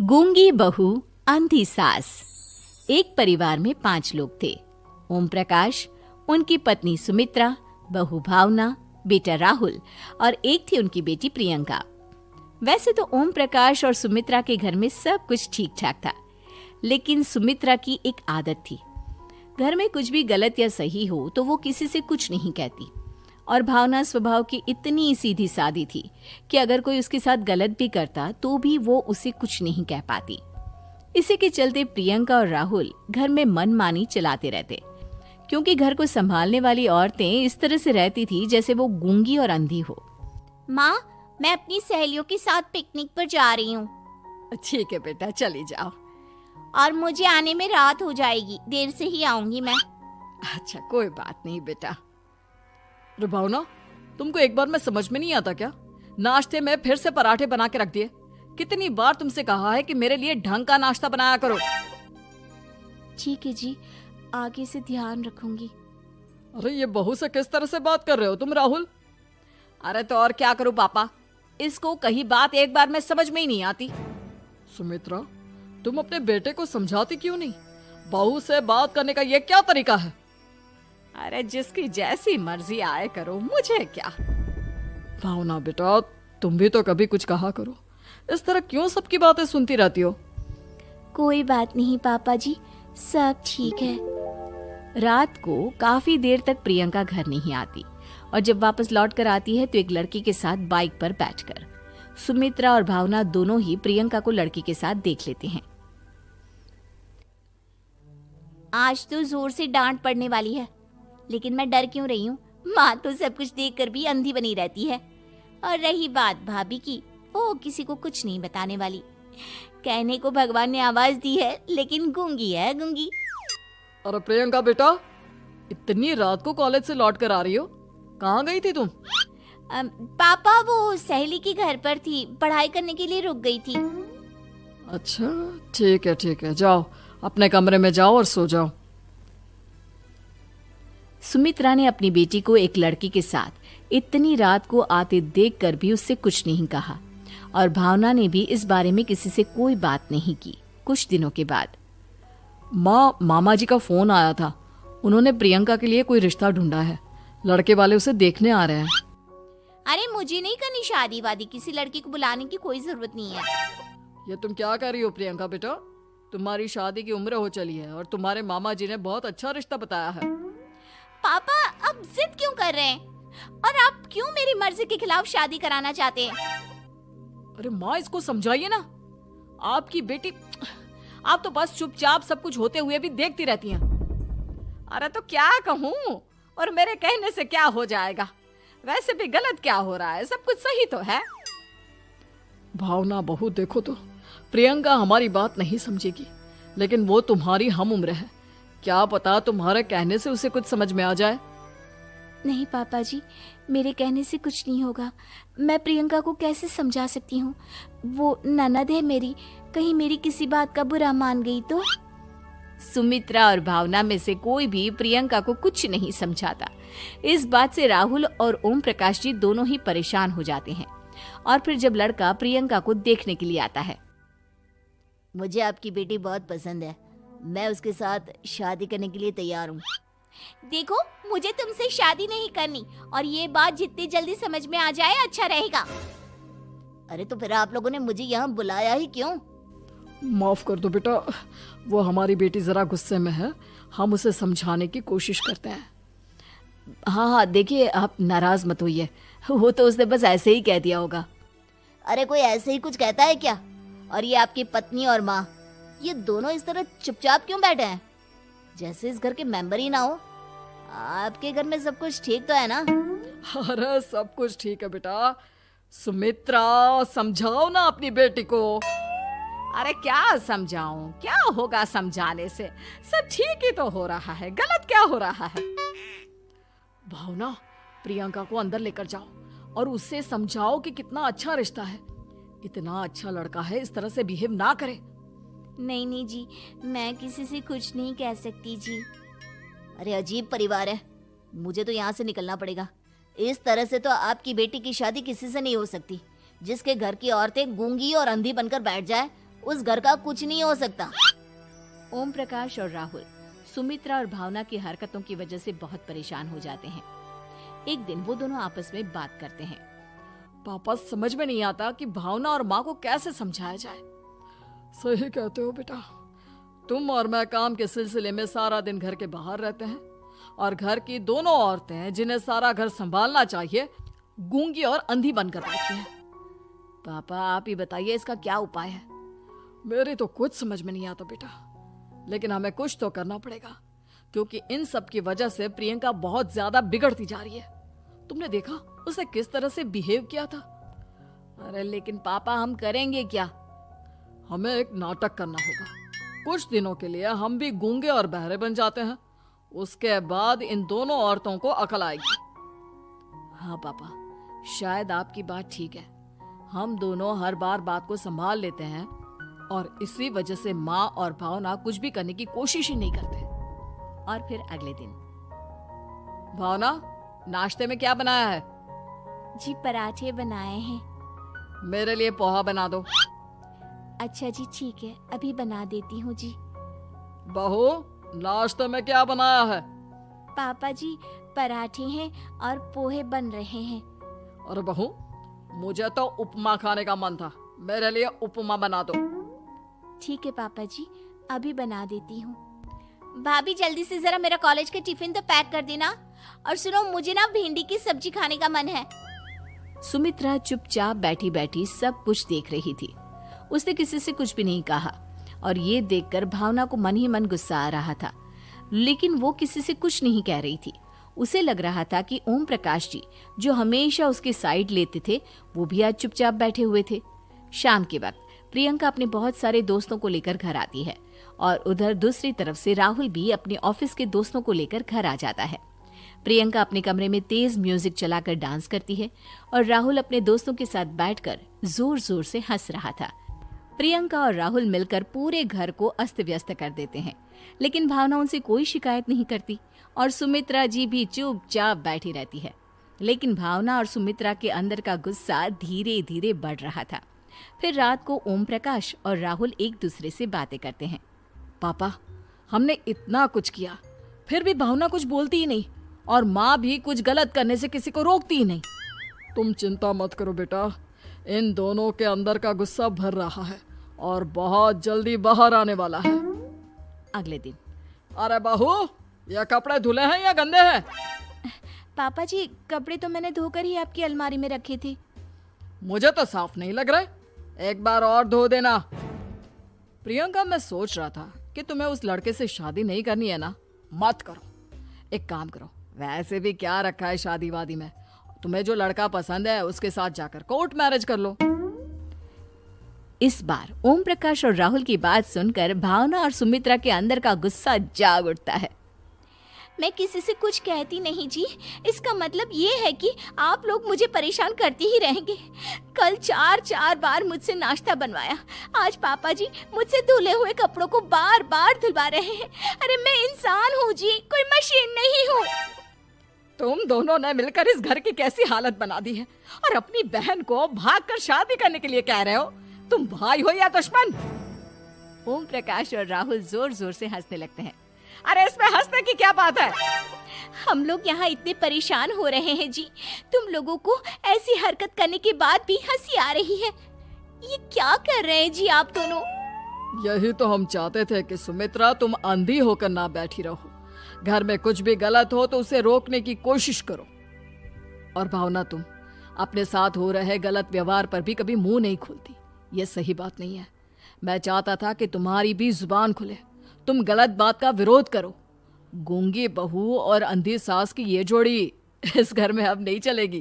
गूंगी बहू अंधी सास। एक परिवार में 5 लोग थे। ओम प्रकाश, उनकी पत्नी सुमित्रा, बहू भावना, बेटा राहुल और एक थी उनकी बेटी प्रियंका। वैसे तो ओम प्रकाश और सुमित्रा के घर में सब कुछ ठीक ठाक था, लेकिन सुमित्रा की एक आदत थी। घर में कुछ भी गलत या सही हो तो वो किसी से कुछ नहीं कहती, और भावना स्वभाव की इतनी सीधी सादी थी कि अगर कोई उसके साथ गलत भी करता तो भी वो उसे कुछ नहीं कह पाती। इसी के चलते प्रियंका और राहुल घर में मनमानी चलाते रहते, क्योंकि घर को संभालने वाली औरतें इस तरह से रहती थी जैसे वो गूंगी और अंधी हो। माँ, मैं अपनी सहेलियों के साथ पिकनिक पर जा रही हूँ। ठीक है बेटा, चली जाओ। और मुझे आने में रात हो जाएगी, देर से ही आऊंगी मैं। अच्छा, कोई बात नहीं बेटा। अरे भावना, तुमको एक बार में समझ में नहीं आता क्या? नाश्ते में फिर से पराठे बना के रख दिए। कितनी बार तुमसे कहा है कि मेरे लिए ढंग का नाश्ता बनाया करो। ठीक है जी, आगे से ध्यान रखूंगी। अरे ये बहू से किस तरह से बात कर रहे हो तुम राहुल? अरे तो और क्या करूं पापा, इसको कहीं बात एक बार में समझ में ही नहीं आती। सुमित्रा, तुम अपने बेटे को समझाती क्यों नहीं? बहू से बात करने का ये क्या तरीका है? अरे जिसकी जैसी मर्जी आए करो, मुझे क्या। भावना बेटा, तुम भी तो कभी कुछ कहा करो। इस तरह क्यों सबकी बातें सुनती रहती हो? कोई बात नहीं पापा जी, सब ठीक है। रात को काफी देर तक प्रियंका घर नहीं आती, और जब वापस लौट कर आती है तो एक लड़की के साथ बाइक पर बैठकर। सुमित्रा और भावना दोनों ही प्रियंका को लड़की के साथ देख लेते हैं। आज तो जोर से डांट पड़ने वाली है, लेकिन मैं डर क्यों रही हूँ? माँ तो सब कुछ देखकर भी अंधी बनी रहती है। और रही बात भाभी की, वो किसी को कुछ नहीं बताने वाली। कहने को भगवान ने आवाज दी है, लेकिन गूंगी है गूंगी। अरे प्रियंका बेटा, इतनी रात को कॉलेज से लौट कर आ रही हो? कहाँ गई थी तुम? पापा, वो सहेली के घर पर थी, पढ़ाई करने के लिए रुक गई थी। अच्छा, ठीक है, जाओ अपने कमरे में जाओ और सो जाओ। सुमित्रा ने अपनी बेटी को एक लड़की के साथ इतनी रात को आते देखकर भी उससे कुछ नहीं कहा, और भावना ने भी इस बारे में किसी से कोई बात नहीं की। कुछ दिनों के बाद मामा जी का फोन आया था। उन्होंने प्रियंका के लिए कोई रिश्ता ढूंढा है। लड़के वाले उसे देखने आ रहे हैं। अरे मुझे नहीं करनी शादी वादी, किसी लड़की को बुलाने की कोई जरूरत नहीं है। ये तुम क्या कर रही हो प्रियंका बेटा? तुम्हारी शादी की उम्र हो चली है और तुम्हारे मामा जी ने बहुत अच्छा रिश्ता बताया है। पापा, अब जिद क्यों कर रहे हैं? और आप क्यों मेरी मर्जी के खिलाफ शादी कराना चाहते हैं? अरे माँ, इसको समझाइए ना। आपकी बेटी, आप तो बस चुपचाप सब कुछ होते हुए भी देखती रहती हैं। अरे तो क्या कहूँ, और मेरे कहने से क्या हो जाएगा? वैसे भी गलत क्या हो रहा है, सब कुछ सही तो है। भावना बहू, देखो तो प्रियंका हमारी बात नहीं समझेगी, लेकिन वो तुम्हारी हम उम्र है। क्या पता तुम्हारे कहने से उसे कुछ समझ में आ जाए। नहीं पापा जी, मेरे कहने से कुछ नहीं होगा। मैं प्रियंका को कैसे समझा सकती हूँ? वो ननद है मेरी, कहीं मेरी किसी बात का बुरा मान गई तो? सुमित्रा और भावना में से कोई भी प्रियंका को कुछ नहीं समझाता। इस बात से राहुल और ओम प्रकाश जी दोनों ही परेशान हो जाते हैं। और फिर जब लड़का प्रियंका को देखने के लिए आता है, मुझे आपकी बेटी बहुत पसंद है, मैं उसके साथ शादी करने के लिए तैयार हूँ। देखो, मुझे तुमसे शादी नहीं करनी, और ये बात जितनी जल्दी समझ में आ जाए अच्छा रहेगा। अरे तो फिर आप लोगों ने मुझे यहाँ बुलाया ही क्यों? माफ कर दो बेटा, वो हमारी बेटी जरा गुस्से में है। हम उसे समझाने की कोशिश करते हैं। हाँ, देखिए आप नाराज मत होइए, वो तो उसने बस ऐसे ही कह दिया होगा। अरे कोई ऐसे ही कुछ कहता है क्या? और ये आपकी पत्नी और माँ, ये दोनों इस तरह चुपचाप क्यों बैठे हैं, जैसे इस घर के मेंबर ही ना हो? आपके घर में सब कुछ ठीक तो है ना? अरे सब कुछ ठीक है बेटा। सुमित्रा, समझाओ ना अपनी बेटी को। अरे क्या समझाऊं, क्या होगा समझाने से? सब ठीक ही तो हो रहा है, गलत क्या हो रहा है? भावना, प्रियंका को अंदर लेकर जाओ और उससे समझाओ कि कितना अच्छा रिश्ता है। इतना अच्छा लड़का है, इस तरह से बिहेव ना करे। नहीं जी, मैं किसी से कुछ नहीं कह सकती जी। अरे अजीब परिवार है, मुझे तो यहाँ से निकलना पड़ेगा। इस तरह से तो आपकी बेटी की शादी किसी से नहीं हो सकती। जिसके घर की औरतें गूंगी और अंधी बनकर बैठ जाए, उस घर का कुछ नहीं हो सकता। ओम प्रकाश और राहुल सुमित्रा और भावना की हरकतों की वजह से बहुत परेशान हो जाते हैं। एक दिन वो दोनों आपस में बात करते हैं। पापा, समझ में नहीं आता कि भावना और माँ को कैसे समझाया जाए। सही कहते हो बेटा, तुम और मैं काम के सिलसिले में सारा दिन घर के बाहर रहते हैं और घर की दोनों औरतें जिन्हें सारा घर संभालना चाहिए गूंगी और अंधी बनकर बैठी हैं। पापा, आप ही बताइए इसका क्या उपाय है। मेरी तो कुछ समझ में नहीं आता बेटा, लेकिन हमें कुछ तो करना पड़ेगा, क्योंकि इन सब की वजह से प्रियंका बहुत ज्यादा बिगड़ती जा रही है। तुमने देखा उसे किस तरह से बिहेव किया था। अरे लेकिन पापा, हम करेंगे क्या? हमें एक नाटक करना होगा। कुछ दिनों के लिए हम भी गूंगे और बहरे बन जाते हैं, उसके बाद इन दोनों औरतों को अकल आएगी। हाँ पापा, शायद आपकी बात ठीक है। हम दोनों हर बार बात को संभाल लेते हैं और इसी वजह से माँ और भावना कुछ भी करने की कोशिश ही नहीं करते। और फिर अगले दिन, भावना, नाश्ते में क्या बनाया है? जी पराठे बनाए हैं। मेरे लिए पोहा बना दो। अच्छा जी ठीक है, अभी बना देती हूँ जी। बहू, नाश्ते में क्या बनाया है? पापा जी, पराठे हैं और पोहे बन रहे हैं। अरे बहू, मुझे तो उपमा खाने का मन था, मेरे लिए उपमा बना दो। ठीक है पापा जी, अभी बना देती हूँ। भाभी, जल्दी से जरा मेरा कॉलेज का टिफिन तो पैक कर देना। और सुनो, मुझे ना भिंडी की सब्जी खाने का मन है। सुमित्रा चुपचाप बैठी बैठी सब कुछ देख रही थी। उसने किसी से कुछ भी नहीं कहा और ये देखकर भावना को मन ही मन गुस्सा आ रहा था, लेकिन वो किसी से कुछ नहीं कह रही थी। उसे लग रहा था कि ओम प्रकाश जी, जो हमेशा उसकी साइड लेते थे, वो भी आज चुपचाप बैठे हुए थे। शाम के वक्त प्रियंका अपने बहुत सारे दोस्तों को लेकर घर आती है और उधर दूसरी तरफ से राहुल भी अपने ऑफिस के दोस्तों को लेकर घर आ जाता है। प्रियंका अपने कमरे में तेज म्यूजिक चलाकर डांस करती है और राहुल अपने दोस्तों के साथ बैठकर जोर जोर से हंस रहा था। प्रियंका और राहुल मिलकर पूरे घर को अस्त व्यस्त कर देते हैं, लेकिन भावना उनसे कोई शिकायत नहीं करती और सुमित्रा जी भी चुपचाप बैठी रहती है। लेकिन भावना और सुमित्रा के अंदर का गुस्सा धीरे धीरे बढ़ रहा था। फिर रात को ओम प्रकाश और राहुल एक दूसरे से बातें करते हैं। पापा, हमने इतना कुछ किया, फिर भी भावना कुछ बोलती ही नहीं और माँ भी कुछ गलत करने से किसी को रोकती ही नहीं। तुम चिंता मत करो बेटा, इन दोनों के अंदर का गुस्सा भर रहा है और बहुत जल्दी बाहर आने वाला है। अगले दिन, अरे बहू, ये कपड़े धुले हैं या गंदे हैं? पापा जी, कपड़े तो मैंने धोकर ही आपकी अलमारी में रखे थे। मुझे तो साफ नहीं लग रहे, एक बार और धो देना। प्रियंका, मैं सोच रहा था कि तुम्हें उस लड़के से शादी नहीं करनी है ना, मत करो। एक काम करो, वैसे भी क्या रखा है शादी वादी में, तुम्हें जो लड़का पसंद है उसके साथ जाकर कोर्ट मैरिज कर लो। इस बार ओम प्रकाश और राहुल की बात सुनकर भावना और सुमित्रा के अंदर का गुस्सा जाग उठता है। मैं किसी से कुछ कहती नहीं जी, इसका मतलब ये है कि आप लोग मुझे परेशान करते ही रहेंगे। कल 4 बार मुझसे नाश्ता बनवाया, आज पापा जी मुझसे धुले हुए कपड़ों को बार बार धुलवा रहे हैं। अरे मैं इंसान हूँ जी, कोई मशीन नहीं हूँ। तुम दोनों ने मिलकर इस घर की कैसी हालत बना दी है और अपनी बहन को भागकर शादी करने के लिए कह रहे हो। तुम भाई हो या दुश्मन? ओम प्रकाश और राहुल जोर जोर से हंसने लगते हैं। अरे इसमें हंसने की क्या बात है? हम लोग यहाँ इतने परेशान हो रहे हैं जी, तुम लोगों को ऐसी हरकत करने के बाद भी हंसी आ रही है। ये क्या कर रहे हैं जी आप दोनों? यही तो हम चाहते थे कि सुमित्रा, तुम अंधी होकर ना बैठी रहो। घर में कुछ भी गलत हो तो उसे रोकने की कोशिश करो। और भावना, तुम अपने साथ हो रहे गलत व्यवहार पर भी कभी मुंह नहीं खोलती। ये सही बात नहीं है। मैं चाहता था कि तुम्हारी भी जुबान खुले, तुम गलत बात का विरोध करो। गूंगी बहू और अंधी सास की ये जोड़ी इस घर में अब नहीं चलेगी।